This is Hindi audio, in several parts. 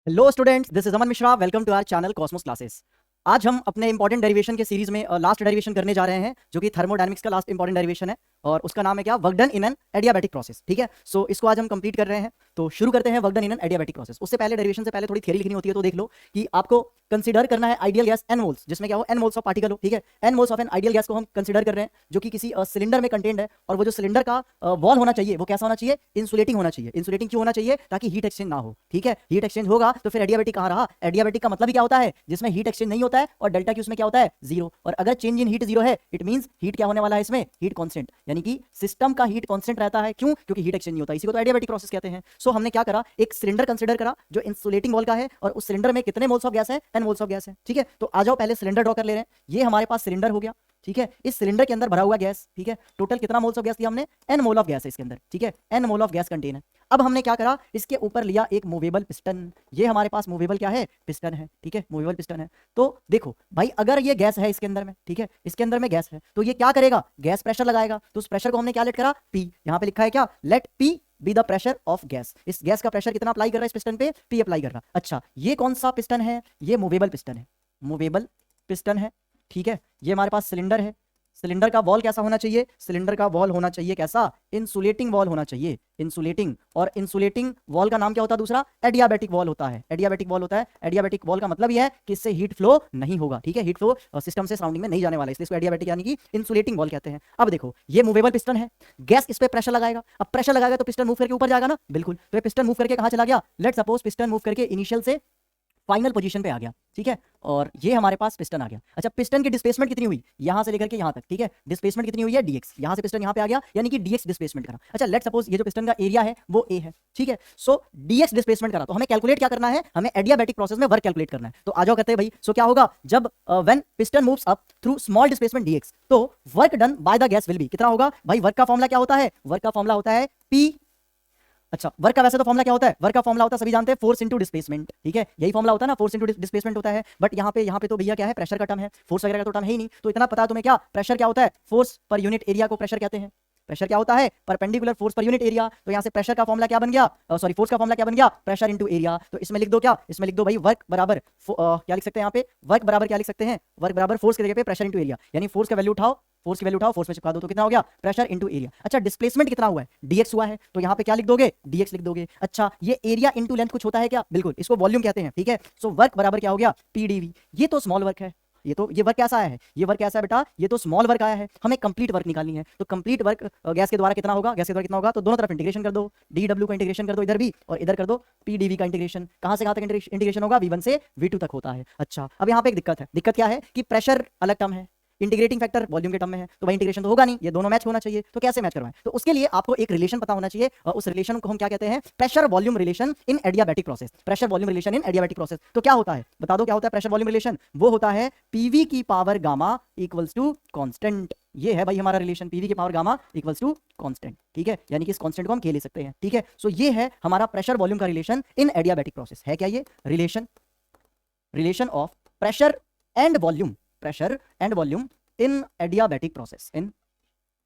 Hello students, this is Aman Mishra. Welcome to our channel Cosmos classes. आज हम अपने इंपॉर्टेंट डेरिवेशन के सीरीज में लास्ट डेरिवेशन करने जा रहे हैं, जो कि थर्मोडायनेमिक्स का लास्ट इंपॉर्टेंट डेरिवेशन है और उसका नाम है क्या, work done in an adiabatic process. ठीक है, सो इसको आज हम कंप्लीट कर रहे हैं। तो शुरू करते हैं work done in an adiabatic process. उससे पहले, डेरिवेशन से पहले थोड़ी थ्योरी लिखनी होती है, तो देख लो कि आपको कंसीडर करना है आइडियल गैस एन मोल्स, जिसमें क्या हो, एन मोल्स ऑफ पार्टिकल हो। ठीक है, n moles of an ideal gas को हम कंसीडर कर रहे हैं, जो कि किसी सिलेंडर में कंटेंड है। और वो जो सिलेंडर का वॉल होना चाहिए, वो कैसा होना चाहिए, इंसुलेटिंग होना चाहिए। इंसुलेटिंग क्यों होना चाहिए? ताकि हीट एक्सचेंज ना हो। ठीक है, हीट एक्सचेंज होगा तो फिर एडियाबैटिक कहाँ रहा। एडियाबैटिक का मतलब ही क्या होता है, जिसमें हीट एक्सचेंज नहीं होता है और डेल्टा की उसमें क्या होता है, जीरो। और अगर चेंज इन हीट जीरो है, इट मींस हीट क्या होने वाला है इसमें, हीट कांस्टेंट, यानी कि सिस्टम का हीट कांस्टेंट रहता है। क्यों? क्योंकि हीट एक्सचेंज नहीं होता। इसी को तो एडियाबैटिक प्रोसेस कहते हैं। सो हमने क्या करा, एक सिलेंडर कंसीडर करा जो इंसुलेटिंग वॉल का है, और उस सिलेंडर में कितने मोल्स ऑफ गैस है, एन मोल्स ऑफ गैस है। ठीक है, तो आ जाओ पहले सिलेंडर ड्रॉ कर ले रहे हैं। ये हमारे पास सिलेंडर हो गया। ठीक है, इस सिलेंडर के अंदर भरा हुआ गैस। ठीक है, टोटल कितना मोल्स ऑफ गैस लिया हमने, एन मोल ऑफ गैस है इसके अंदर। ठीक है, n mole of gas contain है। अब हमने क्या करा, इसके ऊपर लिया एक मूवेबल पिस्टन। ये हमारे पास मूवेबल क्या है, पिस्टन है। ठीक है, मूवेबल पिस्टन है। तो देखो भाई, अगर ये गैस है इसके अंदर में, ठीक है, इसके अंदर में गैस है, तो ये क्या करेगा, गैस प्रेशर लगाएगा। तो उस प्रेशर को हमने क्या लेट करा, पी। यहाँ पे लिखा है क्या, let P be the pressure of gas. इस गैस का प्रेशर कितना अप्लाई कर रहा है इस पिस्टन पे, पी अप्लाई कर रहा। अच्छा, ये कौन सा पिस्टन है, ये मूवेबल पिस्टन है। मूवेबल पिस्टन है। ठीक है, ये हमारे पास सिलेंडर है। सिलेंडर का वॉल कैसा होना चाहिए, सिलेंडर का वॉल होना चाहिए कैसा, इंसुलेटिंग वॉल होना चाहिए, इंसुलेटिंग। और इंसुलेटिंग वॉल का नाम क्या होता है दूसरा, एडियाबैटिक वॉल होता है। एडियाबैटिक वॉल होता है। एडियाबैटिक वॉल का मतलब यह है कि इससे हीट फ्लो नहीं होगा। ठीक है, हीट फ्लो सिस्टम से सराउंडिंग में नहीं जाने वाला है, इसलिए इसको एडियाबैटिक यानी कि इंसुलेटिंग वॉल कहते हैं। अब देखो, ये मूवेबल पिस्टन है, गैस इस पे प्रेशर लगाएगा। अब प्रेशर लगाएगा तो पिस्टन मूव करके ऊपर जाएगा ना, बिल्कुल। तो ये पिस्टन मूव करके कहां चला गया, लेट सपोज पिस्टन मूव करके इनिशियल से फाइनल पोजीशन पे आ गया। ठीक है, और ये हमारे पास पिस्टन आ गया। अच्छा, पिस्टन की डिस्प्लेसमेंट कितनी हुई, यहां से लेकर के यहां तक। ठीक है, डिस्प्लेसमेंट कितनी हुई है, डीएक्स। यहां से पिस्टन यहां पे आ गया, यानी कि डीएक्स डिस्प्लेसमेंट करा। अच्छा, लेट सपोज ये जो पिस्टन का एरिया है वो ए है। ठीक है, सो डीएक्स डिस्प्लेसमेंट करा, तो हमें कैलकुलेट क्या करना है, हमें एडियाबैटिक प्रोसेस में वर्क कैलकुलेट करना है। तो आ जाओ करते हैं भाई। सो क्या होगा, जब when piston moves up through small displacement DX, तो work done by the gas will be कितना होगा भाई। वर्क का फॉर्मूला क्या होता है, वर्क का फॉर्मूला होता है पी। अच्छा, वर्क का वैसे तो फॉर्मूला क्या होता है, वर्क का फॉर्मूला होता है, सभी जानते हैं, फोर्स इनटू डिस्प्लेसमेंट। ठीक है, यही फॉर्मूला होता है ना, फोर्स इनटू डिस्प्लेसमेंट होता है। बट यहाँ पे तो भैया क्या है, प्रेशर का टर्म है, फोर्स वगैरह का तो टर्म है ही नहीं। तो इतना पता है तुम्हें क्या, प्रेशर क्या होता है, फोर्स पर यूनिट एरिया को प्रेशर कहते हैं। प्रेशर क्या होता है, perpendicular force per unit area. तो यहाँ से प्रेशर का फॉर्मूला क्या बन गया, सॉरी, फोर्स का फॉर्मूला क्या बन गया, प्रेशर इनटू एरिया। तो इसमें लिख दो क्या, इसमें लिख दो भाई, वर्क बराबर क्या लिख सकते हैं यहाँ पे, वर्क बराबर क्या लिख सकते हैं, वर्क बराबर फोर्स की जगह पे प्रेशर इनटू एरिया। यानी फोर्स का वैल्यू उठाओ, फोर्स की वैल्यू उठाओ, फोर्स में चिपका दो, तो कितना हो गया, प्रेशर इनटू एरिया। अच्छा, डिस्प्लेसमेंट कितना हुआ है, डीएक्स हुआ है, तो यहाँ पे क्या लिख दोगे, डीएक्स लिख दोगे। अच्छा, ये एरिया इनटू लेंथ कुछ होता है क्या, बिल्कुल, इसको वॉल्यूम कहते हैं। ठीक है, सो वर्क बराबर क्या हो गया, पीडीवी। ये तो स्मॉल वर्क है, ये वर्क कैसा आया है, ये वर्क कैसा है बेटा, ये तो स्मॉल वर्क आया है। हमें कंप्लीट वर्क निकालनी है, तो कंप्लीट वर्क गैस के द्वारा कितना होगा, गैस के द्वारा कितना होगा, तो दोनों तरफ इंटीग्रेशन कर दो, डी डब्ल्यू का इंटीग्रेशन कर दो इधर भी, और इधर कर दो पी डी वी का इंटीग्रेशन। कहां से कहां तक इंटीग्रेशन होगा, V1 से V2 तक होता है। अच्छा, अब यहाँ पे एक दिक्कत है, दिक्कत क्या है कि प्रेशर अलग टर्म है, इंटीग्रेटिंग फैक्टर वॉल्यूम के टर्म में है, तो भाई इंटीग्रेशन तो होगा नहीं, ये दोनों मैच होना चाहिए। तो कैसे मैच करवाएं, तो उसके लिए आपको एक रिलेशन पता होना चाहिए, और उस रिलेशन को हम क्या कहते हैं, pressure volume relation in adiabatic process. Pressure volume relation in adiabatic process, तो क्या होता है, बता दो क्या होता है प्रेशर वॉल्यूम रिलेशन, वो होता है पीवी की power gamma equals to constant. ये है भाई हमारा रिलेशन, पीवी की power gamma equals to constant. ठीक है, यानी कि इस कांस्टेंट को हम के ले सकते हैं। ठीक है, सो ये है हमारा प्रेशर वॉल्यूम का रिलेशन इन एडियाबैटिक प्रोसेस। है क्या ये relation, relation of pressure and volume, pressure and volume in adiabatic process, in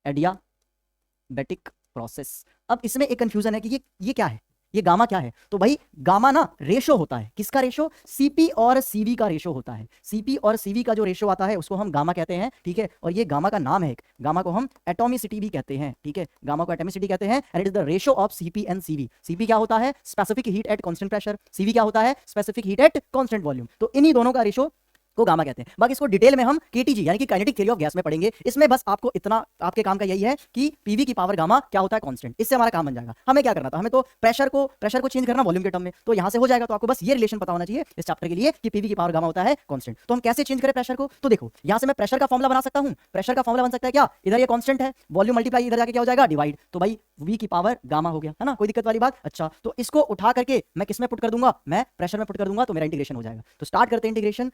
adiabatic process. अब इसमें एक कंफ्यूजन है कि ये क्या है, ये गामा क्या है। तो भाई गामा ना रेशो होता है, किसका रेशो, सीपी और सीवी का रेशो होता है। सीपी और सीवी का जो रेशो आता है उसको हम गामा कहते हैं। ठीक है, और ये गामा का नाम है एक, गामा को हम एटॉमिसिटी भी कहते हैं। ठीक है, गामा को एटॉमिसिटी कहते हैं, and it is the ratio of CP and CV. CP क्या होता है, specific heat at constant pressure, CV क्या होता है, specific heat at constant volume. तो इन्हीं दोनों का रेशो को गामा कहते हैं। बाकी इसको डिटेल में हम केटीजी यानी कि काइनेटिक थ्योरी ऑफ गैस में पढ़ेंगे। इसमें बस आपको इतना, आपके काम का यही है कि पीवी की पावर गामा क्या होता है, कांस्टेंट। इससे हमारा काम बन जाएगा। हमें क्या करना था, हमें तो प्रेशर को चेंज करना वॉल्यूम के टर्म में, तो यहां से हो जाएगा। तो आपको बस ये रिलेशन पता होना चाहिए इस चैप्टर के लिए कि पीवी की पावर गामा होता है कांस्टेंट। तो हम कैसे चेंज करें प्रेशर को, तो देखो यहां से मैं प्रेशर का फॉर्मूला बना सकता हूं। प्रेशर का फॉर्मूला बन सकता है क्या, इधर ये कांस्टेंट है, वॉल्यूम मल्टीप्लाई इधर जाके क्या हो जाएगा, डिवाइड। तो भाई वी की पावर गामा हो गया, है ना, कोई दिक्कत वाली बात। अच्छा, तो इसको उठा करके मैं किस में पुट कर दूंगा, मैं प्रेशर में पुट कर दूंगा, तो मेरा इंटीग्रेशन हो जाएगा। तो स्टार्ट करते हैं इंटीग्रेशन।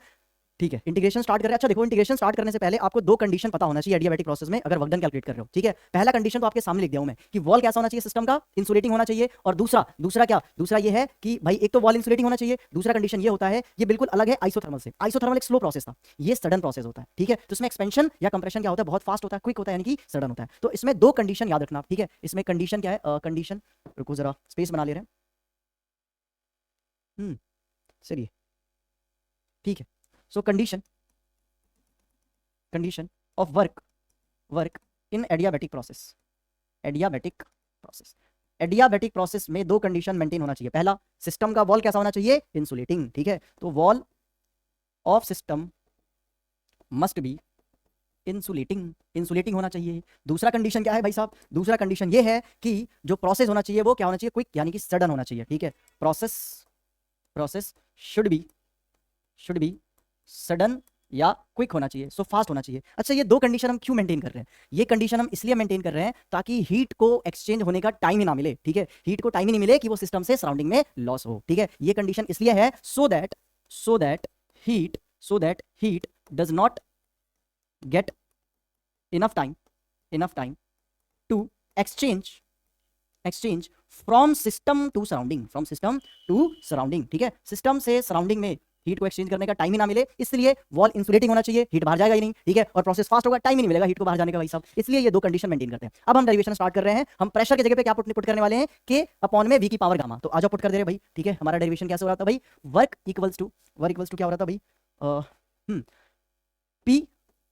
ठीक है, इंटीग्रेशन स्टार्ट करें। अच्छा देखो, इंटीग्रेशन स्टार्ट करने से पहले आपको दो कंडीशन पता होना चाहिए एडियाबैटिक प्रोसेस में, अगर वर्क डन कैलकुलेट कर रहे हो। ठीक है, पहला कंडीशन तो आपके सामने लिख दिया हूं मैं कि वॉल कैसा होना चाहिए सिस्टम का, इंसुलेटिंग होना चाहिए। और दूसरा क्या, दूसरा ये है कि भाई एक तो वॉल इंसुलेटिंग होना चाहिए, दूसरा कंडीशन ये होता है, ये बिल्कुल अलग है आइसोथर्मल से। आइसोथर्मल एक स्लो प्रोसेस था, ये सडन प्रोसेस होता है। ठीक है, तो इसमें एक्सपेंशन या कंप्रेशन क्या होता है, बहुत फास्ट होता है, क्विक होता है, यानी कि सडन होता है। तो इसमें दो कंडीशन याद रखना। ठीक है, इसमें कंडीशन क्या है, कंडीशन, रुको जरा स्पेस बना ले रहे हैं। चलिए ठीक है। सो condition of work in adiabatic process. Adiabatic process में दो कंडीशन मेंटेन होना चाहिए। पहला, सिस्टम का वॉल कैसा होना चाहिए? इंसुलेटिंग। ठीक है, तो wall of system must be insulating होना चाहिए। दूसरा कंडीशन क्या है भाई साहब? दूसरा कंडीशन ये है कि जो प्रोसेस होना चाहिए वो क्या होना चाहिए? क्विक, यानी कि सडन होना चाहिए। ठीक है, प्रोसेस शुड बी सडन या क्विक होना चाहिए, सो फास्ट होना चाहिए। अच्छा, ये दो कंडीशन हम क्यों मेंटेन कर रहे हैं? ये कंडीशन हम इसलिए मेंटेन कर रहे हैं ताकि हीट को एक्सचेंज होने का टाइम ही ना मिले। ठीक है, हीट को टाइम ही नहीं मिले कि वो सिस्टम से सराउंडिंग में लॉस हो। ठीक है, ये कंडीशन इसलिए है so that heat does not gate enough time to exchange from system to surrounding। ठीक है, सिस्टम से सराउंडिंग में हीट को एक्सचेंज करने का टाइम ही ना मिले, इसलिए वॉल इंसुलेटिंग होना चाहिए, हीट बाहर जाएगा ही नहीं। ठीक है, और प्रोसेस फास्ट होगा, टाइम ही नहीं मिलेगा हीट को बाहर जाने का भाई साहब। इसलिए ये दो कंडीशन मेंटेन करते हैं। अब हम डेरिवेशन स्टार्ट कर रहे हैं। हम प्रेशर की जगह पे क्या पुट करने वाले हैं? के अपॉन में वी की पावर गामा। तो आज पुट कर दे रहे भाई। ठीक है, हमारा डेरिवेशन कैसे हो रहा था भाई? वर्क इक्वल्स टू क्या हो रहा था भाई? पी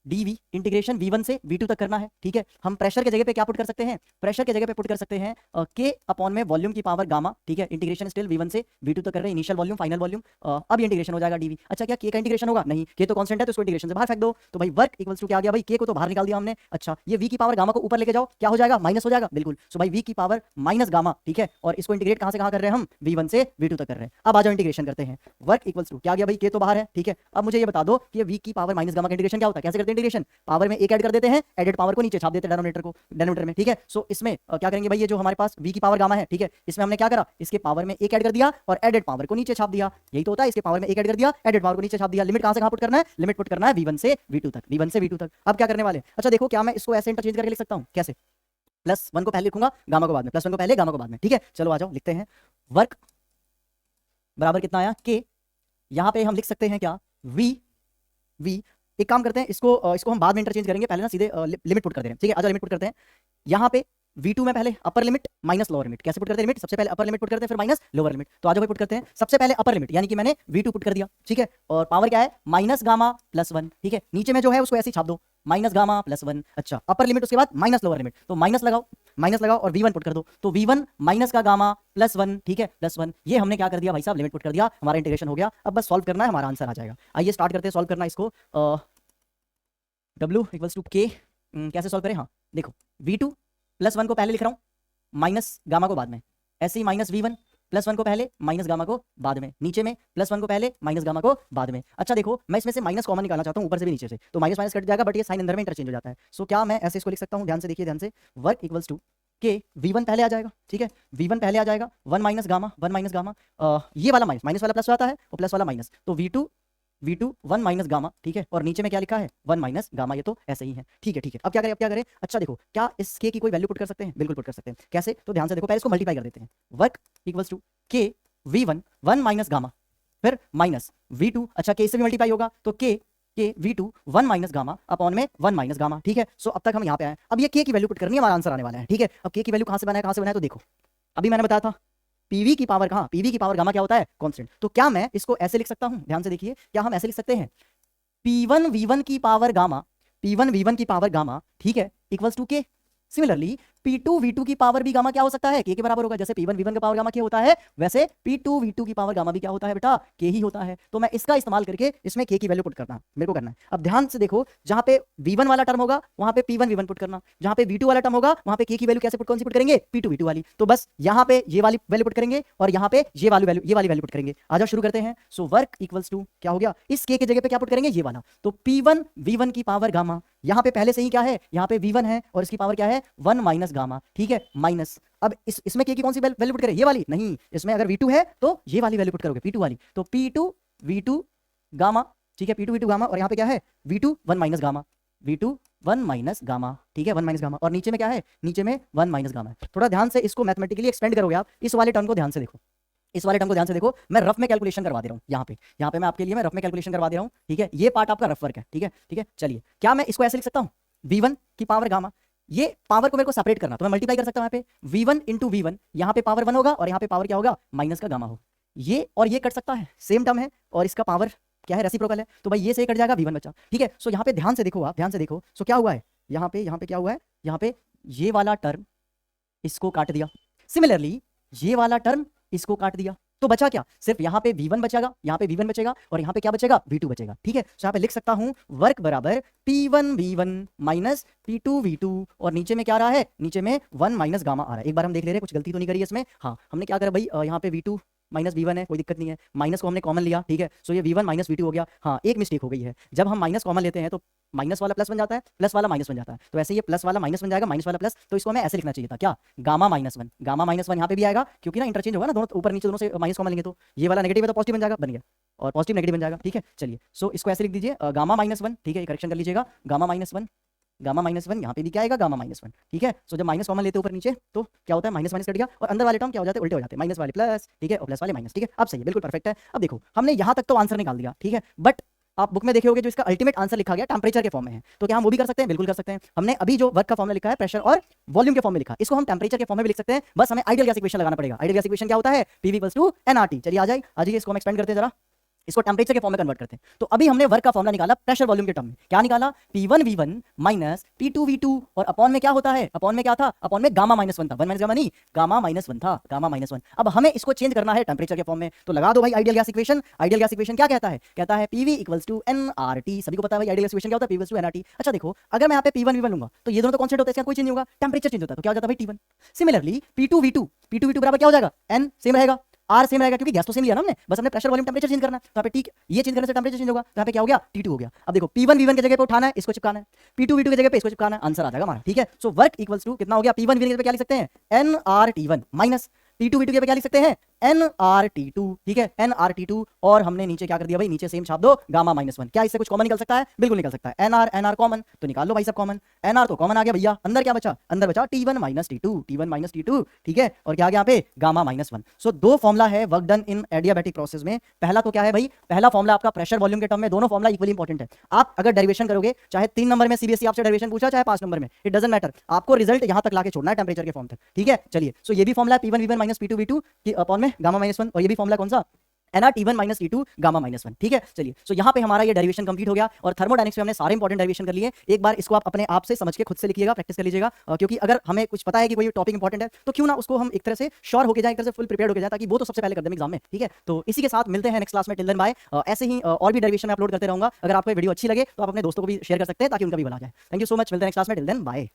डीवी इंटीग्रेशन v1 से v2 तक करना है। ठीक है, हम प्रेशर के जगह पे क्या पुट कर सकते हैं? प्रेशर के जगह पे पुट कर सकते हैं के अपॉन में वॉल्यूम की पावर गामा। ठीक है, इंटीग्रेशन स्टिल v1 से v2 तक कर रहे हैं, इनिशियल वॉल्यूम फाइनल वॉल्यूम। अब ये इंटीग्रेशन हो जाएगा dv। अच्छा, क्या के का इंटीग्रेशन होगा? नहीं, के तो कांस्टेंट है, तो इसको इंटीग्रेशन से बाहर फेंक दो। तो भाई वर्क इक्वल्स टू क्या आ गया भाई? के को तो बाहर निकाल दिया हमने। अच्छा, ये v की पावर गामा को ऊपर लेके जाओ, क्या हो जाएगा? माइनस हो जाएगा, बिल्कुल। सो भाई v की पावर माइनस गामा। ठीक है, और इसको इंटीग्रेट कहां से कहां कर रहे हैं हम? v1 से v2 तक कर रहे हैं। अब आ जाओ इंटीग्रेशन करते हैं। वर्क इक्वल्स टू क्या आ गया भाई? के तो बाहर है। ठीक है, अब मुझे ये बता दो कि v की पावर माइनस गामा का इंटीग्रेशन क्या होता है? कैसे करते हैं इंटीग्रेशन? पावर में एक ऐड कर देते हैं, एडेड पावर को नीचे छाप देते हैं डिनोमिनेटर में। ठीक है, सो इसमें क्या करेंगे भाई? ये जो हमारे पास v की पावर गामा है, ठीक है, इसमें हमने क्या करा? इसके पावर में एक ऐड कर दिया और एडेड पावर को नीचे छाप दिया। यही तो होता है, इसके पावर में एक ऐड कर दिया, एडेड पावर को नीचे छाप दिया। लिमिट कहां से कहां पुट करना है? लिमिट पुट करना है v1 से v2 तक। अब क्या करने वाले? अच्छा देखो, क्या मैं इसको ऐसे इंटरचेंज करके लिख सकता हूं? कैसे? +1 को पहले लिखूंगा, गामा को बाद में। +1 को पहले, गामा को बाद में। ठीक है, चलो आ जाओ लिखते हैं। वर्क बराबर कितना आया? के। यहां पे हम लिख सकते हैं क्या? v। एक काम करते हैं, इसको हम बाद में इंटरचेंज करेंगे, पहले ना सीधे लिमिट पुट कर दे रहे हैं। ठीक है, आजा लिमिट पुट करते हैं। यहाँ पे v2 में पहले upper limit minus lower limit. कैसे पुट करते हैं लिमिट? सबसे पहले अपर लिमिट पुट करते हैं, फिर माइनस लोअर लिमिट। तो आज भाई पुट करते हैं सबसे पहले अपर लिमिट, यानी कि मैंने v2 पुट कर दिया। ठीक है, और पावर क्या है? Minus gamma +1। ठीक है, नीचे में जो है उसको ऐसे ही छाप दो, माइनस गामा +1। अच्छा, अपर लिमिट उसके बाद माइनस लोअर लिमिट, तो माइनस लगाओ और v1 पुट कर दो। तो v1 माइनस का गामा +1। ठीक है, +1। ये हमने क्या कर दिया भाई साहब? लिमिट पुट कर दिया, हमारा इंटीग्रेशन हो गया। अब बस सॉल्व करना है, हमारा आंसर आ जाएगा। आइए स्टार्ट करते हैं सॉल्व करना इसको। W इक्वल्स टू के। कैसे सॉल्व करें? हाँ देखो, v2 +1 को पहले लिख रहा हूँ, माइनस गामा को बाद में। ऐसे ही माइनस v1 +1 को पहले, माइनस गामा को बाद में। नीचे में +1 को पहले, माइनस गामा को बाद में। अच्छा देखो, मैं इसमें से माइनस कॉमन निकालना चाहता हूँ, ऊपर से भी नीचे से, तो माइनस माइनस कट जाएगा, बट ये साइन अंदर में इंटरचेंज हो जाता है। सो क्या मैं ऐसे इसको लिख सकता हूँ? ध्यान से देखिए, ध्यान से। वर्क इक्वल्स टू के, v1 पहले आ जाएगा। ठीक है, v1 पहले आ जाएगा, 1 माइनस गामा, ये वाला माइनस वाला प्लस आता है और प्लस वाला माइनस, तो v2 1 माइनस गामा। ठीक है, और नीचे में क्या लिखा है? 1 माइनस गामा। ये तो ऐसे ही है। ठीक है, अब क्या करें? अच्छा देखो, क्या इस के की कोई वैल्यू पुट कर सकते हैं? बिल्कुल पुट कर सकते हैं। कैसे? तो ध्यान से देखो, पहले इसको मल्टीप्लाई कर देते हैं। वर्क इक्वल्स टू के v1 1 माइनस गामा, फिर माइनस v2। अच्छा, के से भी मल्टीप्लाई होगा, तो के v2 1 माइनस गामा अपॉन में 1 माइनस गामा। ठीक है, सो अब तक हम यहाँ पे आए। अब ये के की वैल्यू पुट करनी है, हमारा आंसर आने वाला है। ठीक है, अब के की वैल्यू कहाँ से बनाया? तो देखो, अभी मैंने बताया था पीवी की पावर कहाँ? पीवी की पावर गामा क्या होता है? कांस्टेंट। तो क्या मैं इसको ऐसे लिख सकता हूँ? ध्यान से देखिए, क्या हम ऐसे लिख सकते हैं? P1 V1 की पावर गामा, ठीक है, इक्वल्स टू के। सिमिलरली P2 V2 की पावर भी गामा क्या हो सकता है? के बराबर होगा। जैसे P1 V1 का पावर गामा क्या होता है, वैसे P2 V2 की पावर गामा भी क्या होता है बेटा? के ही होता है। तो मैं इसका इस्तेमाल करके इसमें के की वैल्यू पुट करना मेरे को करना है। अब ध्यान से देखो, जहां पे V1 वाला टर्म होगा वहां पे P1 V1 पुट करना, जहां पे V2 वाला टर्म होगा वहां पे के की वैल्यू कैसे कौन सी पुट करेंगे? P2 V2 वाली। तो बस यहाँ पे ये वाली वैल्यू पुट करेंगे और यहाँ पे ये वाली वैल्यू पुट करेंगे। आ जाओ शुरू करते हैं। सो वर्क इक्वल्स टू क्या हो गया? इस के जगह पे क्या पुट करेंगे? ये वाला। तो P1 V1 की पावर गामा, यहाँ पे पहले से ही क्या है? यहाँ पे V1 है और इसकी पावर क्या है? 1 माइनस गामा। ठीक है, माइनस। अब इसमें के की कौन सी वैल्यू पुट करें? ये वाली नहीं, इसमें अगर V2 है तो ये वाली वैल्यू पुट करोगे, P2 वाली। तो P2 V2 गामा। ठीक है, P2 V2 गामा, और यहाँ पे क्या है? V2 1 minus gamma, V2 1 minus gamma. ठीक है, 1 माइनस गामा, और नीचे में क्या है? नीचे में 1 माइनस गामा है। थोड़ा ध्यान से इसको मैथमेटिकली एक्सपेंड करोगे आप। इस वाले टर्म को ध्यान से देखो, मैं रफ में कैलकुलेशन करवा दे रहा हूँ। यहाँ पे मैं आपके लिए मैं रफ में कैलकुलेशन करवा दे रहा हूँ। ठीक है, ये पार्ट आपका रफ वर्क है। ठीक है, चलिए, क्या मैं इसको ऐसे लिख सकता हूँ? V1 की पावर गामा, ये पावर को मेरे को सेपरेट करना, तो मैं मल्टीप्लाई कर सकता हूं। यहाँ पे V1 इंटू V1, यहाँ पे पावर 1 होगा और यहाँ पे पावर क्या होगा? माइनस का गामा हो। ये और ये कट सकता है, सेम टर्म है और इसका पावर क्या है, रेसिप्रोकल है, तो भाई ये से कट जाएगा, v1 बचा, ठीक है। सो यहाँ पे ध्यान से देखो, आप ध्यान से देखो, सो क्या हुआ है यहाँ पे क्या हुआ है, यहाँ पे ये वाला टर्म इसको काट दिया, सिमिलरली ये वाला टर्म इसको काट दिया, तो बचा क्या, सिर्फ यहाँ पे v1 बचेगा, यहाँ पे v1 बचेगा और यहाँ पे क्या बचेगा, v2 बचेगा, ठीक है। तो यहाँ पे लिख सकता हूँ वर्क बराबर p1 v1 minus p2 v2 और नीचे में क्या आ रहा है, नीचे में 1 माइनस गामा आ रहा है। एक बार हम देख ले रहे हैं कुछ गलती तो नहीं करी है इसमें, हाँ हमने क्या करा भाई, यहाँ पे v2 माइनस v1 है, कोई दिक्कत नहीं है, माइनस को हमने कॉमन लिया, ठीक है। सो ये v1 माइनस v2 हो गया, हाँ एक मिस्टेक हो गई है, जब हम माइनस कॉमन लेते हैं तो माइनस वाला प्लस बन जाता है, प्लस वाला माइनस बन जाता है, तो ऐसे ये प्लस वाला माइनस बन जाएगा, माइनस वाला प्लस, तो इसको हमें ऐसे लिखना चाहिए था क्या, gamma minus one, gamma minus one यहाँ पे भी आएगा क्योंकि ना इंटरचेंज होगा ना, दोनों ऊपर नीचे दोनों से माइनस कॉमन लेंगे तो ये वाला नेगेटिव है तो पॉजिटिव बन जाएगा, बन गया, और पॉजिटिव नेगेटिव बन जाएगा, ठीक है। चलिए सो इसको ऐसे लिख दीजिए गामा माइनस वन, ठीक है, करेक्शन कर लीजिएगा, gamma minus one, gamma minus one यहाँ पे भी क्या आएगा, गामा माइनस वन, ठीक है। सो जब माइनस कॉमन लेते ऊपर नीचे तो क्या होता है, माइनस माइनस कट गया और अंदर वाले टर्म क्या हो जाते हैं, उल्टे हो जाते हैं, माइनस वाले प्लस, ठीक है, और प्लस वाले माइनस, ठीक है। अब सही है, बिल्कुल परफेक्ट है। अब देखो हमने यहाँ तक तो आंसर निकाल दिया, ठीक है, बट आप बुक में देखे होगे जो इसका अल्टीमेट आंसर लिखा गया टेम्परेचर के फॉर्म में है, तो क्या हम वो भी कर सकते हैं, बिल्कुल कर सकते हैं। हमने अभी जो वर्क का फॉर्मूला लिखा है प्रेशर और वॉल्यूम के फॉर्म में लिखा, इसको हम टेम्परेचर के फॉर्म में भी लिख सकते हैं, बस हमें आइडियल गैस इक्वेशन लगाना पड़ेगा। आइडियल गैस इक्वेशन क्या होता है, PV = nRT। चलिए आ जाइए इसको हम एक्सपेंड करते हैं जरा, इसको टेम्परेचर के फॉर्म में कन्वर्ट करते हैं। तो अभी हमने वर्क का फॉर्मूला निकाला प्रेशर वॉल्यूम के टर्म में, क्या निकाला, P1 V1 minus P2 V2 और अपॉन में क्या होता है, अपॉन में क्या था, अपॉन में गामा माइनस वन था, 1 माइनस गामा नहीं, गामा माइनस वन था, गामा माइनस वन। अब हमें इसको चेंज करना है टेम्परेचर के फॉर्म में, तो लगा दो भाई ideal gas equation. Ideal gas equation क्या कहता है, कहता है PV = nRT। सभी को पता है भाई आइडियल गैस इक्वेशन क्या होता है, PV = nRT। अच्छा देखो अगर मैं यहाँ पे P1 V1 लूंगा तो ये दोनों तो कांस्टेंट होते हैं, इसका कोई चेंज नहीं होगा, टेम्परेचर चेंज होता है, तो क्या हो जाता है भाई T1। सिमिलरली P2 V2 बराबर क्या हो जाएगा, n सेम रहेगा, आर सेम रहेगा क्योंकि गैस तो सेम लिया ना हमने, बस हमने प्रेशर वॉल्यूम टेम्परेचर चेंज करना है। तो यहाँ पे ठीक ये चेंज करने से टेम्परेचर चेंज होगा, तो यहाँ पे क्या हो गया, T2 हो गया। अब देखो P1 V1 की जगह पे उठाना है, इसको चिपकाना है, P2 V2 की जगह पे इसको चिपकाना है, आंसर आ जाएगा हमारा, ठीक है। सो वर्क इक्वल्स टू कितना हो गया, P1 V1 की जगह पे क्या लिख सकते हैं, nRT1 माइनस P2 V2 की जगह पे क्या लिख सकते हैं, nRT2, ठीक है, nRT2। और हमने नीचे क्या कर दिया भाई, नीचे सेम छाप दो, गामा माइनस वन। क्या इससे कुछ कॉमन निकल सकता है, बिल्कुल निकल सकता है, nr कॉमन, तो निकाल लो भाई सब कॉमन, nr तो कॉमन आ गया भैया, अंदर क्या बचा, अंदर बचा T1 माइनस T2, ठीक है, और क्या आ गया यहाँ पे, गामा माइनस वन। सो दो फॉर्मुला है work done in adiabatic process में। पहला तो क्या है भाई, पहला फॉर्मुला आपका प्रेशर वॉल्यूम के टर्म में, दोनों फॉर्मुला इक्वली इंपॉर्टेंट है। आप अगर डेरिवेशन करोगे, चाहे 3 नंबर में CBSE आपसे डेरिवेशन पूछा, चाहे 5 नंबर में, इट डजंट मैटर, आपको रिजल्ट यहाँ तक लाके छोड़ना है टेम्परेचर के फॉर्म तक, ठीक है। चलिए सो ये भी formula P1 V1 minus P2 V2 की अपॉन में गामा माइनस वन, और ये भी फॉर्मुला कौन सा, nRT1 minus T2 gamma minus one, ठीक है। चलिए सो यहाँ पे हमारा ये डेरिवेशन कंप्लीट हो गया और थर्मोडायनेमिक्स में हमने सारे इंपॉर्टेंट डेरिवेशन कर लिए। एक बार इसको आप अपने आप से समझ के खुद से लिखिएगा, प्रैक्टिस कर लीजिएगा, क्योंकि अगर हमें कुछ पता है कि कोई टॉपिक इंपॉर्टेंट है तो क्यों ना उसको हम एक तरह से श्योर होके जाए, एक तरह से फुल प्रिपेयर्ड होके जाए, ताकि वो तो सबसे पहले कर दें एग्जाम में, ठीक है। तो इसी के साथ मिलते हैं नेक्स्ट क्लास में, टिल देन बाय। ऐसे ही और भी डेरिवेशन में अपलोड करते रहूंगा, अगर आपको वीडियो अच्छी लगे तो आप अपने दोस्तों को भी शेयर कर सकते हैं ताकि उनका भी भला जाए। थैंक यू सो मच, मिलते हैं नेक्स्ट क्लास में, टिल देन बाय।